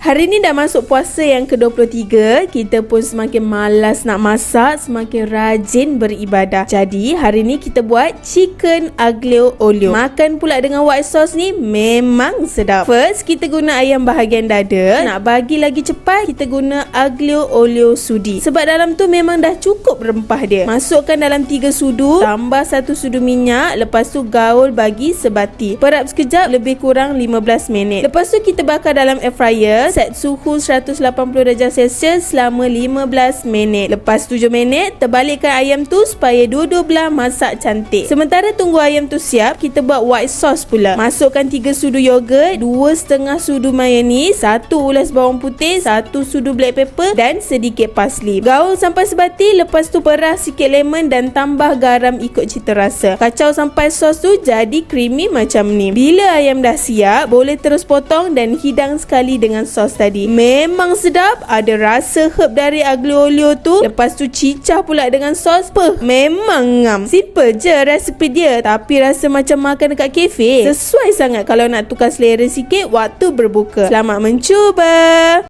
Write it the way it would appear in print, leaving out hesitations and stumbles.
Hari ni dah masuk puasa yang ke-23. Kita pun semakin malas nak masak, semakin rajin beribadah. Jadi hari ni kita buat chicken aglio olio. Makan pula dengan white sauce ni memang sedap. First, kita guna ayam bahagian dada. Nak bagi lagi cepat, kita guna aglio olio sudi. Sebab dalam tu memang dah cukup rempah dia. Masukkan dalam 3 sudu, tambah 1 sudu minyak. Lepas tu gaul bagi sebati. Perap sekejap, lebih kurang 15 minit. Lepas tu kita bakar dalam air fryer. Set suhu 180 darjah Celsius selama 15 minit. Lepas 7 minit, terbalikkan ayam tu supaya dua-dua belah masak cantik. Sementara tunggu ayam tu siap, kita buat white sauce pula. Masukkan 3 sudu yogurt, 2,5 sudu mayonis, 1 ulas bawang putih, 1 sudu black pepper dan sedikit parsley. Gaul sampai sebati, lepas tu perah sikit lemon dan tambah garam ikut cita rasa. Kacau sampai sos tu jadi creamy macam ni. Bila ayam dah siap, boleh terus potong dan hidang sekali dengan sos tadi. Memang sedap, ada rasa herb dari aglio olio tu. Lepas tu cicah pula dengan sos. Memang ngam. Simple je resepi dia, tapi rasa macam makan dekat kafe. Sesuai sangat kalau nak tukar selera sikit waktu berbuka. Selamat mencuba.